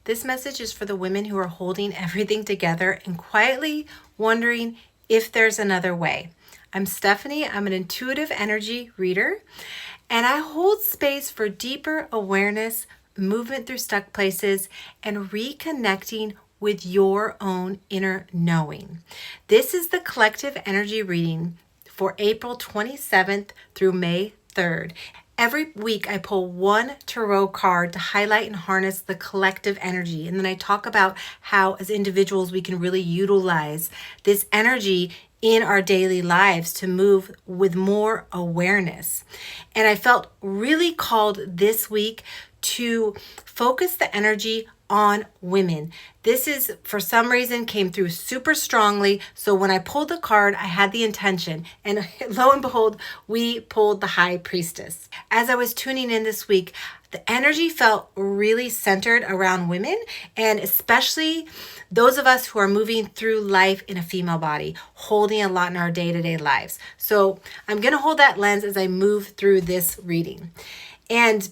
This message is for the women who are holding everything together and quietly wondering if there's another way. I'm Stephanie. I'm an intuitive energy reader, and I hold space for deeper awareness, movement through stuck places, and reconnecting with your own inner knowing. This is the collective energy reading for April 27th through May 3rd. Every week I pull one tarot card to highlight and harness the collective energy. And then I talk about how as individuals we can really utilize this energy in our daily lives to move with more awareness. And I felt really called this week to focus the energy on women. This is, for some reason, came through super strongly. So when I pulled the card, I had the intention. And lo and behold, we pulled the High Priestess. As I was tuning in this week, the energy felt really centered around women, and especially those of us who are moving through life in a female body, holding a lot in our day-to-day lives. So I'm going to hold that lens as I move through this reading. And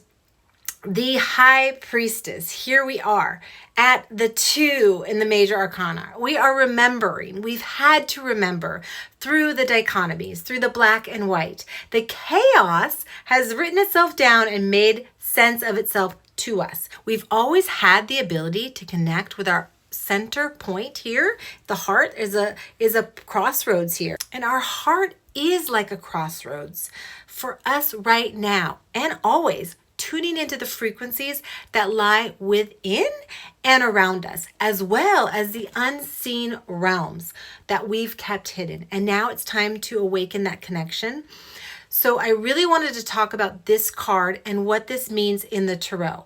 the High Priestess, here we are at the 2 in the major arcana. We are remembering, we've had to remember through the dichotomies, through the black and white. The chaos has written itself down and made sense of itself to us. We've always had the ability to connect with our center point here. The heart is a crossroads here. And our heart is like a crossroads for us right now and always, tuning into the frequencies that lie within and around us, as well as the unseen realms that we've kept hidden. And now it's time to awaken that connection. So I really wanted to talk about this card and what this means in the tarot.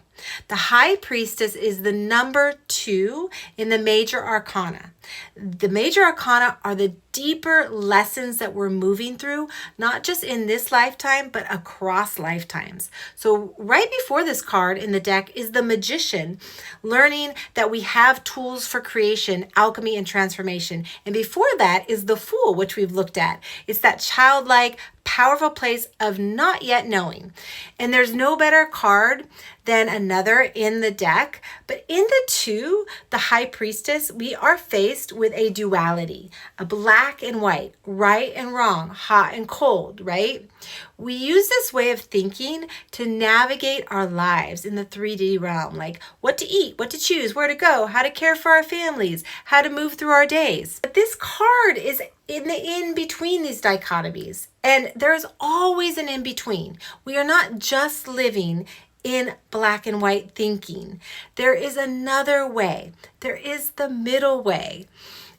The High Priestess is the number 2 in the major arcana. The major arcana are the deeper lessons that we're moving through, not just in this lifetime, but across lifetimes. So right before this card in the deck is the Magician, learning that we have tools for creation, alchemy, and transformation. And before that is the Fool, which we've looked at. It's that childlike, powerful place of not yet knowing. And there's no better card than another in the deck. But in the 2, the High Priestess, we are faced with a duality, a black and white, right and wrong, hot and cold, right? We use this way of thinking to navigate our lives in the 3D realm, like what to eat, what to choose, where to go, how to care for our families, how to move through our days. But this card is in between these dichotomies, and there's always an in between. We are not just living in black and white thinking. There is another way. There is the middle way.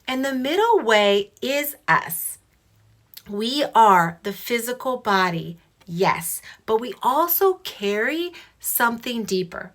And the middle way is us. We are the physical body, yes, but we also carry something deeper.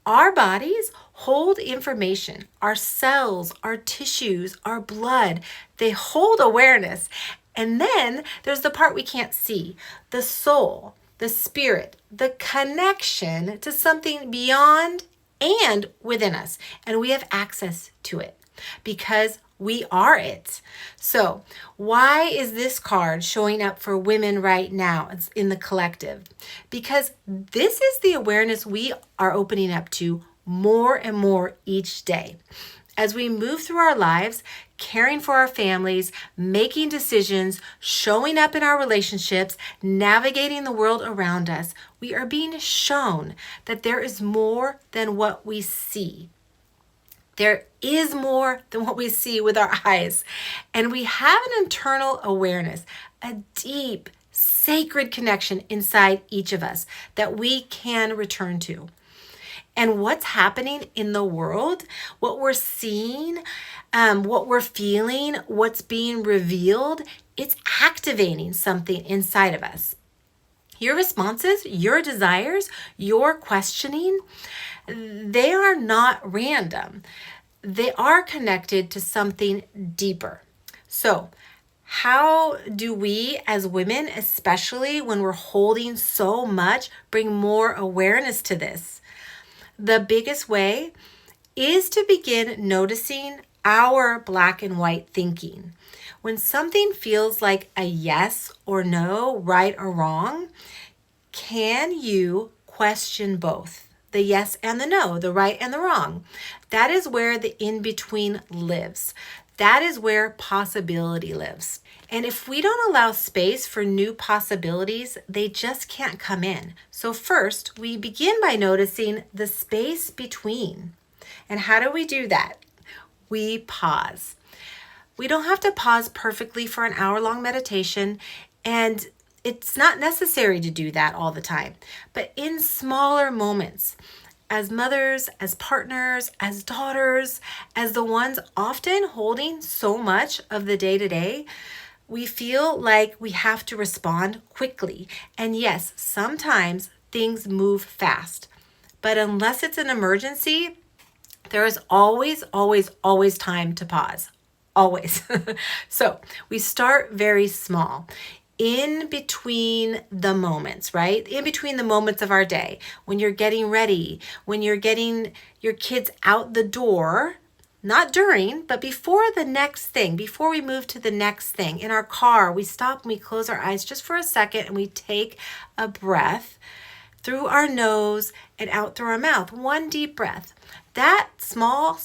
Our bodies hold information. Our cells, our tissues, our blood, they hold awareness. And then there's the part we can't see, the soul, the spirit, the connection to something beyond and within us. And we have access to it because we are it. So why is this card showing up for women right now? It's in the collective. Because this is the awareness we are opening up to more and more each day. As we move through our lives, caring for our families, making decisions, showing up in our relationships, navigating the world around us, we are being shown that there is more than what we see. There is more than what we see with our eyes. And we have an internal awareness, a deep, sacred connection inside each of us that we can return to. And what's happening in the world, what we're seeing, what we're feeling, what's being revealed, it's activating something inside of us. Your responses, your desires, your questioning, they are not random. They are connected to something deeper. So, how do we as women, especially when we're holding so much, bring more awareness to this? The biggest way is to begin noticing our black and white thinking. When something feels like a yes or no, right or wrong, can you question both? the yes and the no, the right and the wrong. That is where the in-between lives. That is where possibility lives. And if we don't allow space for new possibilities, they just can't come in. So first, we begin by noticing the space between. And how do we do that? We pause. We don't have to pause perfectly for an hour-long meditation, and it's not necessary to do that all the time. But in smaller moments, as mothers, as partners, as daughters, as the ones often holding so much of the day-to-day, we feel like we have to respond quickly. And yes, sometimes things move fast. But unless it's an emergency, there is always, always, always time to pause. Always. So we start very small. In between the moments, right? In between the moments of our day, when you're getting ready, when you're getting your kids out the door, not during, but before the next thing, before we move to the next thing. In our car, we stop and we close our eyes just for a second and we take a breath through our nose and out through our mouth. One deep breath. That small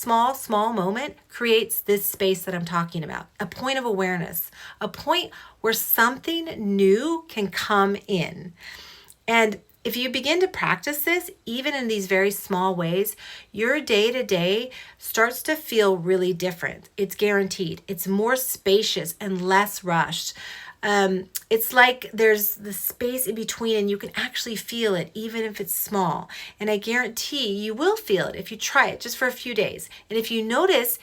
moment creates this space that I'm talking about, a point of awareness, a point where something new can come in. And if you begin to practice this, even in these very small ways, your day-to-day starts to feel really different. It's guaranteed. It's more spacious and less rushed. It's like there's the space in between and you can actually feel it, even if it's small. And I guarantee you will feel it if you try it just for a few days. And if you notice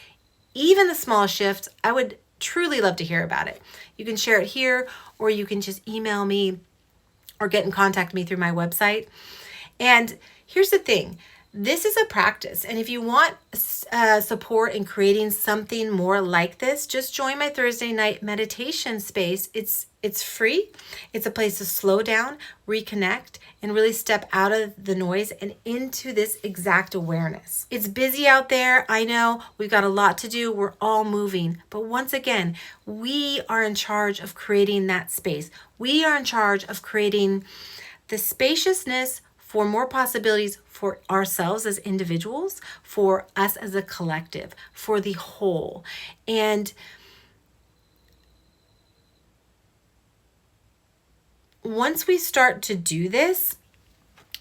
even the small shifts, I would truly love to hear about it. You can share it here, or you can just email me or get in contact with me through my website. And here's the thing. This is a practice, and if you want support in creating something more like this, just join my Thursday night meditation space. It's free. It's a place to slow down, reconnect, and really step out of the noise and into this exact awareness. It's busy out there. I know we've got a lot to do. We're all moving. But once again, we are in charge of creating that space. We are in charge of creating the spaciousness for more possibilities for ourselves as individuals, for us as a collective, for the whole. And once we start to do this,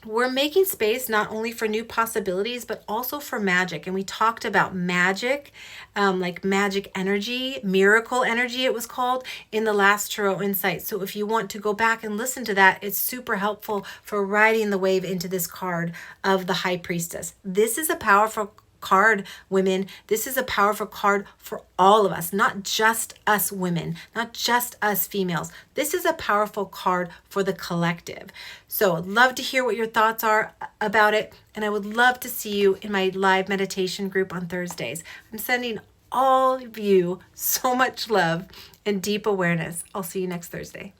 we're making space not only for new possibilities, but also for magic. And we talked about magic, like magic energy, miracle energy, it was called, in the last Tarot Insight. So if you want to go back and listen to that, it's super helpful for riding the wave into this card of the High Priestess. This is a powerful card, women. This is a powerful card for all of us, not just us women, not just us females. This is a powerful card for the collective. So I'd love to hear what your thoughts are about it, and I would love to see you in my live meditation group on Thursdays. I'm sending all of you so much love and deep awareness. I'll see you next Thursday.